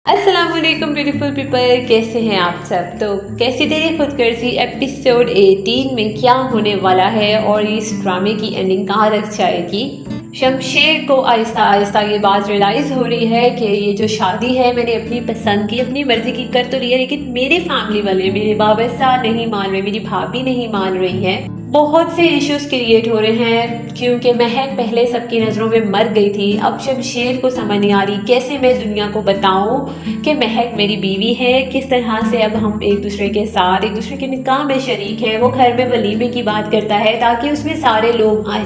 अस्सलाम वालेकुम beautiful people, कैसे हैं आप सब। तो कैसी तेरी खुदगर्जी एपिसोड 18 में क्या होने वाला है और इस ड्रामे की एंडिंग कहाँ तक जाएगी। शमशेर को आहिस्ता आहिस्ता ये बात रियलाइज़ हो रही है कि ये जो शादी है मैंने अपनी पसंद की, अपनी मर्ज़ी की कर तो लिया, लेकिन मेरे फैमिली वाले, मेरे बाबा साहब नहीं मान रहे, मेरी भाभी नहीं मान रही है। बहुत से इश्यूज क्रिएट हो रहे हैं क्योंकि महक पहले सबकी नज़रों में मर गई थी। अब शमशेर को समझ नहीं आ रही कैसे मैं दुनिया को बताऊं कि महक मेरी बीवी है, किस तरह से अब हम एक दूसरे के साथ, एक दूसरे के निकाह में शरीक हैं। वो घर में वलीमे की बात करता है ताकि उसमें सारे लोग आए,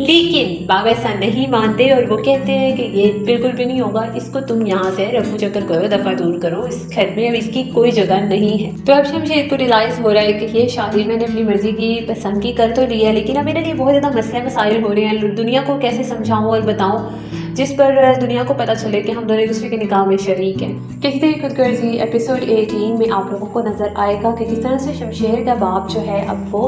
लेकिन बाबा ऐसा नहीं मानते और वो कहते हैं कि ये बिल्कुल भी नहीं होगा, इसको तुम यहाँ से रफू चक्कर करो, दफ़ा दूर करो, इस घर में अब इसकी कोई जगह नहीं है। तो अब शमशेर को रियलाइज़ हो रहा है कि ये शादी मैंने अपनी मर्ज़ी की, पसंद की कर तो ली है, लेकिन अब मेरे लिए बहुत ज़्यादा मसले मसाइल हो रहे हैं। दुनिया को कैसे समझाऊँ और बताऊँ जिस पर दुनिया को पता चले कि हम दोनों एक दूसरे के निकाह में शरीक हैं। कहते हैं खुदगर्जी एपिसोड 18 में आप लोगों को नज़र आएगा कि किस तरह से शमशेर का बाप जो है अब वो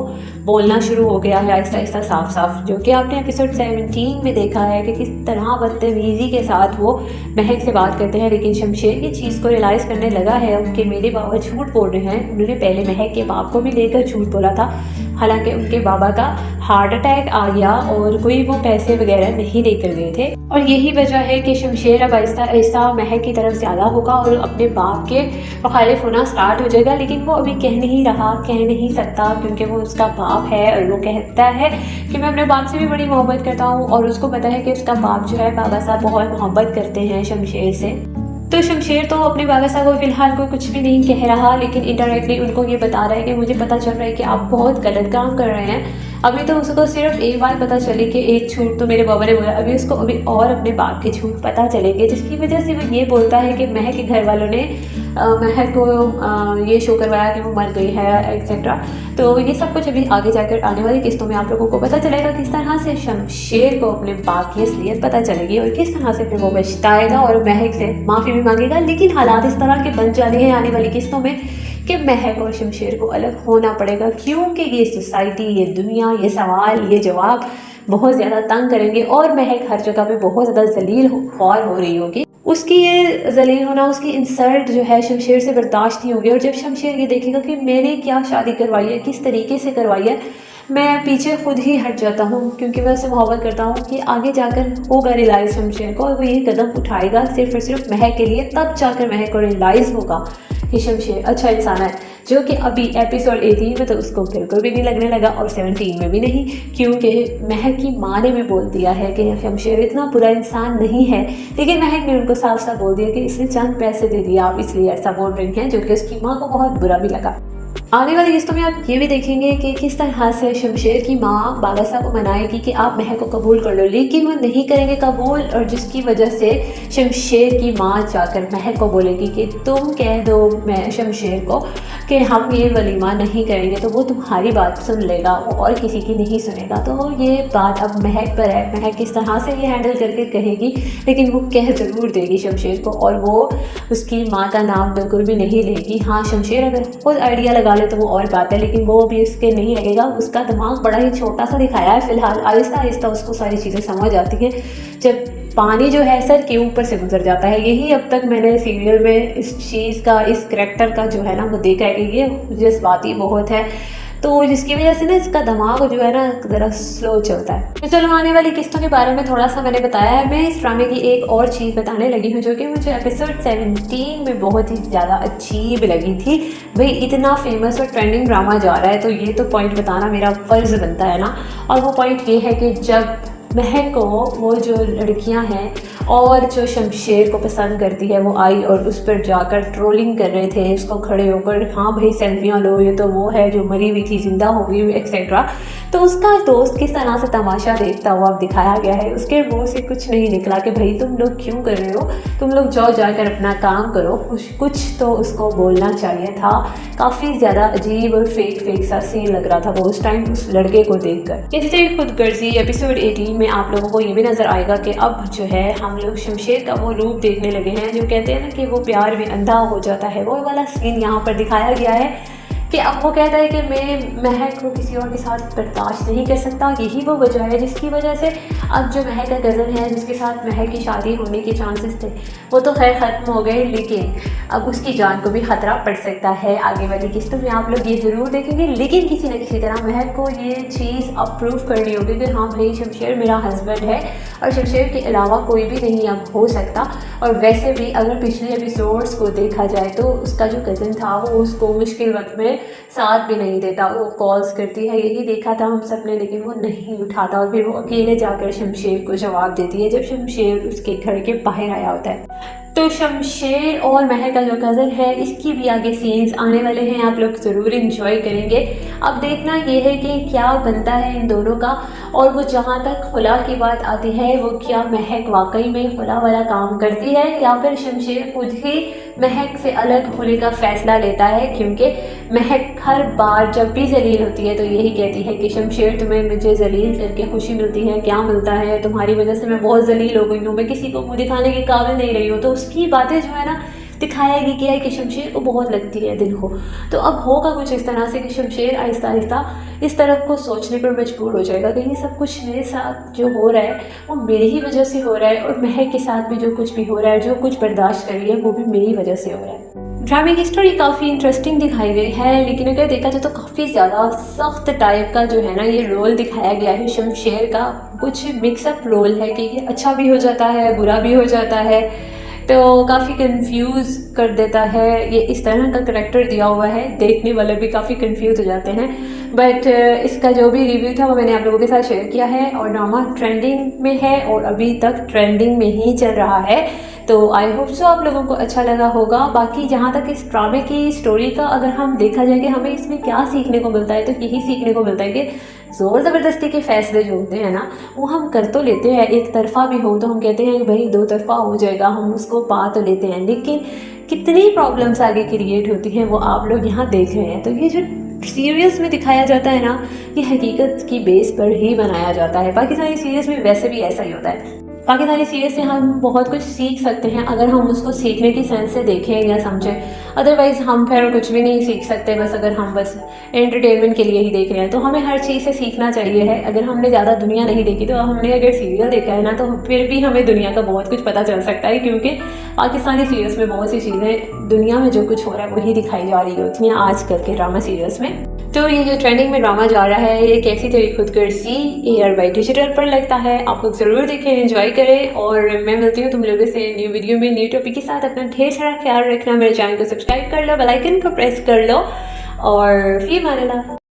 बोलना शुरू हो गया है आहिस्ता आहिस्ता, साफ साफ, जो कि आपने एपिसोड 17 में देखा है कि किस तरह बदतमीज़ी के साथ वो महक से बात करते हैं। लेकिन शमशेर ये चीज़ को रियलाइज़ करने लगा है कि मेरे बाबा झूठ बोल रहे हैं। उन्होंने पहले महक के बाप को भी लेकर झूठ बोला था, हालांकि उनके बाबा का हार्ट अटैक आ गया और कोई वो पैसे वगैरह नहीं लेकर गए थे। और यही वजह है कि शमशेर अब आहिस्ता आहिस्ता महक की तरफ ज़्यादा होगा और अपने बाप के मुखालिफ होना स्टार्ट हो जाएगा। लेकिन वो अभी कह नहीं रहा, कह नहीं सकता, क्योंकि वो उसका बाप है और वो कहता है कि मैं अपने बाप से भी बड़ी मोहब्बत करता हूँ और उसको पता है कि उसका बाप जो है बाबा साहब बहुत मोहब्बत करते हैं शमशेर से। तो शमशेर तो अपने बाबा साहब को फ़िलहाल कोई कुछ भी नहीं कह रहा, लेकिन इनडायरेक्टली उनको ये बता रहा है कि मुझे पता चल रहा है कि आप बहुत गलत काम कर रहे हैं। अभी तो उसको सिर्फ एक बार पता चली कि एक झूठ तो मेरे बाबा ने बोला, अभी उसको अभी और अपने बाप के झूठ पता चलेंगे, जिसकी वजह से वो ये बोलता है कि महक के घर वालों ने महक को ये शो करवाया कि वो मर गई है एक्सेट्रा। तो ये सब कुछ अभी आगे जाकर आने वाली किस्तों में आप लोगों को पता चलेगा किस तरह से शमशेर को अपने बाप की असलियत पता चलेगी और किस तरह से फिर वो पछताएगा और महक से माफ़ी भी मांगेगा। लेकिन हालात इस तरह के बन जाने हैं आने वाली किस्तों में कि महक और शमशेर को अलग होना पड़ेगा, क्योंकि ये सोसाइटी, ये दुनिया, ये सवाल, ये जवाब बहुत ज़्यादा तंग करेंगे और महक हर जगह पे बहुत ज़्यादा जलील ख्वार हो रही होगी। उसकी ये जलील होना, उसकी इंसल्ट जो है शमशेर से बर्दाश्त नहीं होगी। और जब शमशेर ये देखेगा कि मैंने क्या शादी करवाई है, किस तरीके से करवाई है, मैं पीछे खुद ही हट जाता हूँ, क्योंकि मैं उससे मोहब्बत करता हूँ कि आगे जाकर होगा रियलाइज़ शमशेर को और वो ये कदम उठाएगा सिर्फ और सिर्फ महक के लिए। तब जाकर महक को रियलाइज़ होगा कि शमशेर अच्छा इंसान है, जो कि अभी एपिसोड 18 में तो उसको बिल्कुल भी नहीं लगने लगा और 17 में भी नहीं, क्योंकि महक की माँ ने भी बोल दिया है कि शमशेर इतना बुरा इंसान नहीं है। लेकिन महक ने उनको साफ साफ बोल दिया कि इसने चंद पैसे दे दिए, आप इसलिए ऐसा बोल रही हैं, जो कि उसकी माँ को बहुत बुरा भी लगा। आने वाली किस्तों में आप ये भी देखेंगे कि किस तरह से शमशेर की माँ बाबा साहब को मनाएगी कि आप महक को कबूल कर लो, लेकिन वो नहीं करेंगे कबूल, और जिसकी वजह से शमशेर की माँ जाकर महक को बोलेगी कि तुम कह दो मैं शमशेर को कि हम ये वलीमा नहीं करेंगे, तो वो तुम्हारी बात सुन लेगा, वो और किसी की नहीं सुनेगा। तो ये बात अब महक पर है, महक किस तरह से ये हैंडल करके कहेगी, लेकिन वो कह ज़रूर देगी शमशेर को और वो उसकी माँ का नाम बिल्कुल भी नहीं लेगी। हाँ, शमशेर अगर खुद आइडिया लगा तो वो और बात है, लेकिन वो भी उसके नहीं लगेगा। उसका दिमाग बड़ा ही छोटा सा दिखाया है फिलहाल, आहिस्ता आहिस्ता उसको सारी चीज़ें समझ आती हैं जब पानी जो है सर के ऊपर से गुजर जाता है। यही अब तक मैंने सीरियल में इस चीज़ का, इस करैक्टर का जो है ना वो देखा है कि ये जज्बाती बहुत है, तो जिसकी वजह से ना इसका दिमाग जो है ना ज़रा स्लो चलता है। तो चलो आने वाली किस्तों के बारे में थोड़ा सा मैंने बताया है। मैं इस ड्रामे की एक और चीज़ बताने लगी हूँ जो कि मुझे एपिसोड 17 में बहुत ही ज़्यादा अजीब लगी थी। भाई इतना फेमस और ट्रेंडिंग ड्रामा जा रहा है तो ये तो पॉइंट बताना मेरा फ़र्ज़ बनता है ना। और वो पॉइंट ये है कि जब महक को वो जो लड़कियां हैं और जो शमशेर को पसंद करती है वो आई और उस पर जाकर ट्रोलिंग कर रहे थे, उसको खड़े होकर, हाँ भाई सेल्फियाँ लो, ये तो वो है जो मरी हुई थी, जिंदा हो गई एक्सेट्रा। तो उसका दोस्त किस तरह से तमाशा देखता हुआ अब दिखाया गया है। उसके मुंह से कुछ नहीं निकला कि भाई तुम लोग क्यों कर रहे हो, तुम लोग जाओ जाकर अपना काम करो, कुछ तो उसको बोलना चाहिए था। काफ़ी ज़्यादा अजीब और फेक सा सीन लग रहा था वो उस टाइम उस लड़के को देखकर। इसी तरह खुदगर्जी एपिसोड 18 में आप लोगों को ये भी नज़र आएगा कि अब जो है हम लोग शमशेर का वो रूप देखने लगे हैं जो कहते हैं ना कि वो प्यार में अंधा हो जाता है। वो वाला सीन यहाँ पर दिखाया गया है कि अब वो कहता है कि मैं महक को किसी और के साथ बर्दाश्त नहीं कर सकता। यही वो वजह है जिसकी वजह से अब जो महक का कज़न है जिसके साथ महक की शादी होने के चांसेस थे वो तो खैर ख़त्म हो गए, लेकिन अब उसकी जान को भी ख़तरा पड़ सकता है आगे वाली किस्तों में। आप लोग ये ज़रूर देखेंगे, लेकिन किसी न किसी तरह महक को ये चीज़ अप्रूव करनी होगी कि हाँ भाई शमशेर मेरा हस्बैंड है और शमशेर के अलावा कोई भी नहीं अब हो सकता। और वैसे भी अगर पिछले एपिसोड्स को देखा जाए तो उसका जो कज़न था वो उसको मुश्किल वक्त में साथ भी नहीं देता, वो कॉल्स करती है, यही देखा था हम सब ने, लेकिन वो नहीं उठाता और फिर वो अकेले जाकर शमशेर को जवाब देती है जब शमशेर उसके घर के बाहर आया होता है। तो शमशेर और महक का जो कज़न है इसकी भी आगे सीन्स आने वाले हैं, आप लोग ज़रूर इंजॉय करेंगे। अब देखना ये है कि क्या बनता है इन दोनों का। और वो जहाँ तक खुला की बात आती है, वो क्या महक वाकई में खुला वाला काम करती है या फिर शमशेर खुद ही महक से अलग होने का फ़ैसला लेता है, क्योंकि महक हर बार जब भी जलील होती है तो यही कहती है कि शमशेर तुम्हें मुझे जलील करके खुशी मिलती है, क्या मिलता है, तुम्हारी वजह से मैं बहुत जलील हो गई हूँ, मैं किसी को मुँह दिखाने के काबिल नहीं रही हूँ। तो उसकी बातें जो है ना दिखाया गया है कि शमशेर को बहुत लगती है दिल को। तो अब होगा कुछ इस तरह से कि शमशेर आहिस्ता आहिस्ता इस तरफ को सोचने पर मजबूर हो जाएगा कि ये सब कुछ मेरे साथ जो हो रहा है वो मेरी ही वजह से हो रहा है, और महक के साथ भी जो कुछ भी हो रहा है, जो कुछ बर्दाश्त कर रही है वो भी मेरी वजह से हो रहा है। ड्रामे की स्टोरी काफ़ी इंटरेस्टिंग दिखाई गई है, लेकिन अगर देखा जाए तो काफ़ी ज़्यादा सख्त टाइप का जो है ना ये रोल दिखाया गया है शमशेर का। कुछ मिक्सअप रोल है कि ये अच्छा भी हो जाता है, बुरा भी हो जाता है, तो काफ़ी कंफ्यूज कर देता है। ये इस तरह का करैक्टर दिया हुआ है, देखने वाले भी काफ़ी कंफ्यूज हो जाते हैं। बट इसका जो भी रिव्यू था वो मैंने आप लोगों के साथ शेयर किया है, और ड्रामा ट्रेंडिंग में है और अभी तक ट्रेंडिंग में ही चल रहा है। तो आई होप सो आप लोगों को अच्छा लगा होगा। बाकी जहाँ तक इस ड्रामे की स्टोरी का अगर हम देखा जाए कि हमें इसमें क्या सीखने को मिलता है, तो यही सीखने को मिलता है कि ज़ोर ज़बरदस्ती के फ़ैसले जो होते हैं ना वो हम कर तो लेते हैं, एक तरफ़ा भी हो तो हम कहते हैं कि भाई दो तरफ़ा हो जाएगा, हम उसको पा तो लेते हैं, लेकिन कितनी प्रॉब्लम्स आगे क्रिएट होती हैं वो आप लोग यहाँ देख रहे हैं। तो ये जो सीरियल्स में दिखाया जाता है ना ये हकीकत की बेस पर ही बनाया जाता है। पाकिस्तानी सीरियल्स में वैसे भी ऐसा ही होता है। पाकिस्तानी सीरियल से हम बहुत कुछ सीख सकते हैं अगर हम उसको सीखने की सेंस से देखें या समझें, अदरवाइज़ हम फिर कुछ भी नहीं सीख सकते। बस अगर हम बस एंटरटेनमेंट के लिए ही देख रहे हैं तो हमें हर चीज़ से सीखना चाहिए है। अगर हमने ज़्यादा दुनिया नहीं देखी तो हमने अगर सीरियल देखा है ना तो फिर भी हमें दुनिया का बहुत कुछ पता चल सकता है, क्योंकि पाकिस्तानी सीरियल्स में बहुत सी चीज़ें दुनिया में जो कुछ हो रहा है वही दिखाई जा रही होती हैं आजकल के ड्रामा सीरियल्स में। तो ये जो ट्रेंडिंग में ड्रामा जा रहा है ये कैसी तेरी खुदगर्जी AR बाय डिजिटल पर लगता है, आप लोग ज़रूर देखें, एंजॉय करें। और मैं मिलती हूँ तुम लोगों से न्यू वीडियो में न्यू टॉपिक के साथ। अपना ढेर सारा ख्याल रखना, मेरे चैनल को सब्सक्राइब कर लो, बेल आइकन को प्रेस कर लो और फिर मानेला।